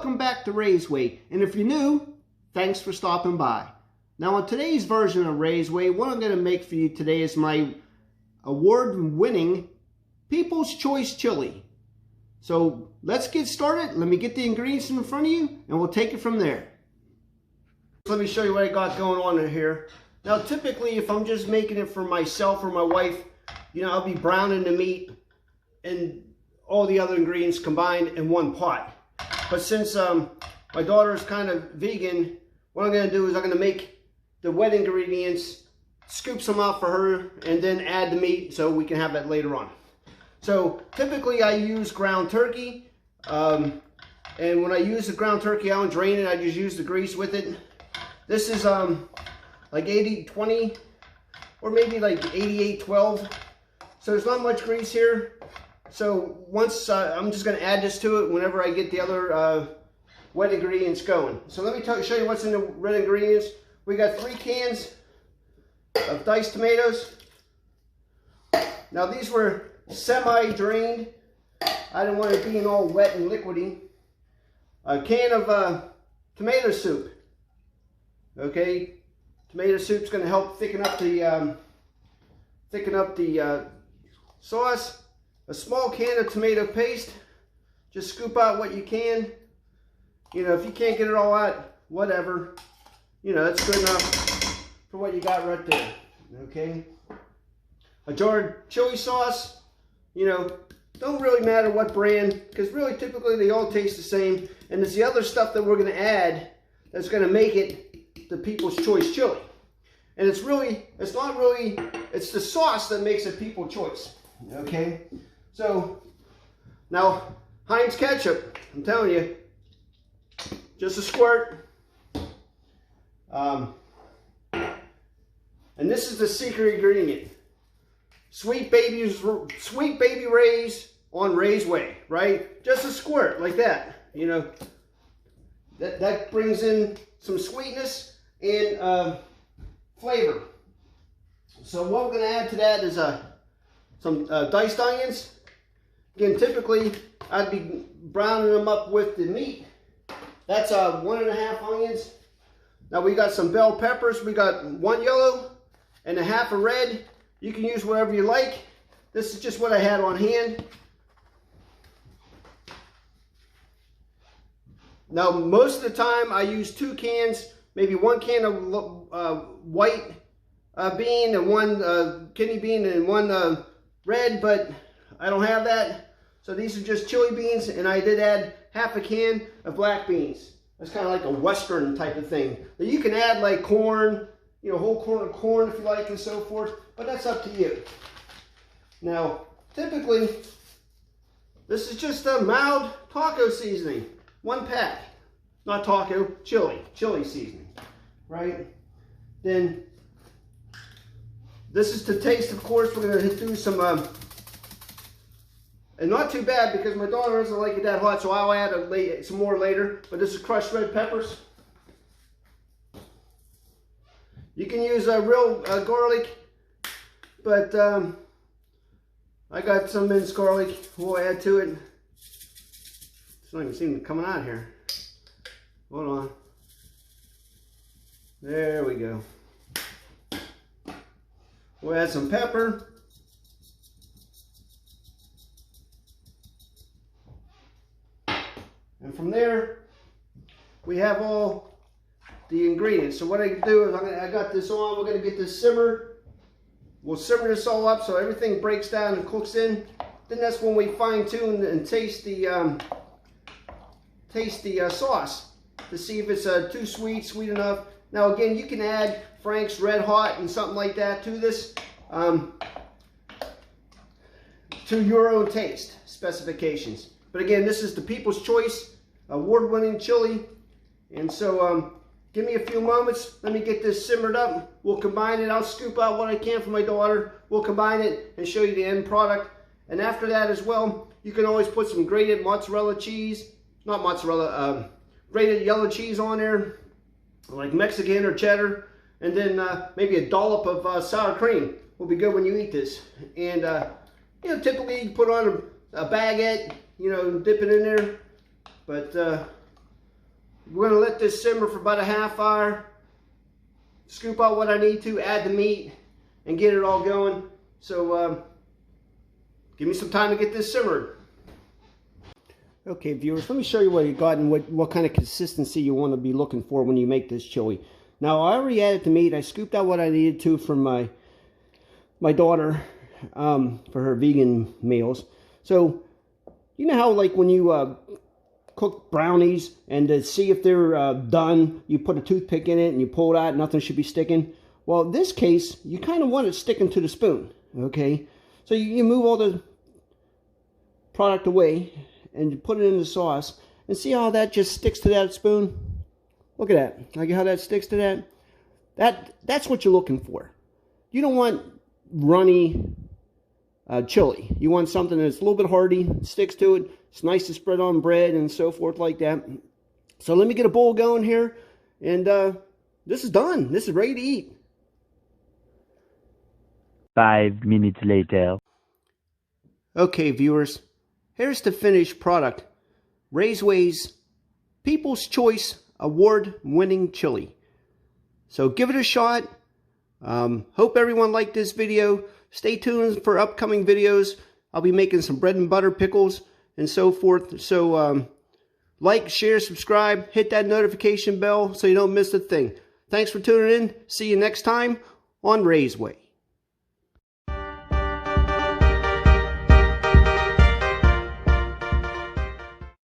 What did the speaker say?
welcome back to Ray's Way. And if you're new, thanks for stopping by. Now on today's version of Ray's Way, what I'm going to make for you today is my award-winning People's Choice Chili. So let's get started. Let me get the ingredients in front of you and we'll take it from there. Let me show you what I got going on in here. Now typically if I'm just making it for myself or my wife, you know, I'll be browning the meat and all the other ingredients combined in one pot. But since my daughter is kind of vegan, what I'm going to do is I'm going to make the wet ingredients, scoop some out for her, and then add the meat so we can have that later on. So typically I use ground turkey, and when I use the ground turkey, I don't drain it, I just use the grease with it. This is like 80-20 or maybe like 88-12. So there's not much grease here. So once I'm just going to add this to it whenever I get the other wet ingredients going. So let me show you what's in the wet ingredients. We got 3 cans of diced tomatoes. Now these were semi-drained. I didn't want it being all wet and liquidy. A can of tomato soup. Okay, tomato soup's going to help thicken up the sauce. A small can of tomato paste. Just scoop out what you can. You know, if you can't get it all out, whatever. You know, that's good enough for what you got right there. Okay. A jar of chili sauce. You know, don't really matter what brand, because really typically they all taste the same. And there's the other stuff that we're going to add that's going to make it the People's Choice chili. And it's the sauce that makes it People's Choice. Okay. So, now, Heinz Ketchup, I'm telling you, just a squirt. And this is the secret ingredient. Sweet baby Ray's on Ray's Way, right? Just a squirt like that, you know. That brings in some sweetness and flavor. So what we're going to add to that is some diced onions. Again, typically I'd be browning them up with the meat. That's 1.5 onions. Now we got some bell peppers. We got 1 yellow and 1/2 red. You can use whatever you like. This is just what I had on hand. Now most of the time I use 2 cans, maybe 1 can of white bean and 1 kidney bean and 1 red, but I don't have that. So these are just chili beans, and I did add 1/2 can of black beans. That's kind of like a Western type of thing. Now you can add like corn, you know, whole corn if you like and so forth, but that's up to you. Now, typically, this is just a mild taco seasoning. 1 pack. Not taco, chili seasoning, right? Then, this is to taste, of course. We're going to do some, and not too bad because my daughter doesn't like it that hot, so I'll add some more later. But this is crushed red peppers. You can use real garlic, but I got some minced garlic we'll add to it. It's not even seem to come out here. Hold on. There we go. We'll add some pepper. And from there, we have all the ingredients. So what I can do is I got this on. We're going to get this simmered. We'll simmer this all up so everything breaks down and cooks in. Then that's when we fine tune and taste the sauce to see if it's too sweet enough. Now again, you can add Frank's Red Hot and something like that to this, to your own taste specifications. But again, this is the People's Choice award-winning chili. And so give me a few moments. Let me get this simmered up. We'll combine it. I'll scoop out what I can for my daughter. We'll combine it and show you the end product. And after that as well, you can always put some grated mozzarella cheese, not mozzarella, grated yellow cheese on there, like Mexican or cheddar. And then maybe a dollop of sour cream will be good when you eat this. And you know, typically you put on a baguette, you know, dip it in there. But We're going to let this simmer for about a half hour. Scoop out what I need to, add the meat, and get it all going. So give me some time to get this simmered. Okay, viewers, let me show you what you got and what kind of consistency you want to be looking for when you make this chili. Now, I already added the meat. I scooped out what I needed to from my daughter for her vegan meals. So, you know how like when you cook brownies and to see if they're done, you put a toothpick in it and you pull it out, nothing should be sticking? Well, in this case, you kind of want it sticking to the spoon, okay? So you move all the product away and you put it in the sauce and see how that just sticks to that spoon? Look at that. Like how that sticks to that? That's what you're looking for. You don't want runny chili. You want something that's a little bit hearty, sticks to it. It's nice to spread on bread and so forth like that. So let me get a bowl going here. And this is done. This is ready to eat. 5 minutes later. Okay, viewers. Here's the finished product. Raiseway's People's Choice Award-winning chili. So give it a shot. Hope everyone liked this video. Stay tuned for upcoming videos. I'll be making some bread and butter pickles and so forth. So like, share, subscribe, hit that notification bell so you don't miss a thing. Thanks for tuning in. See you next time on Raiseway.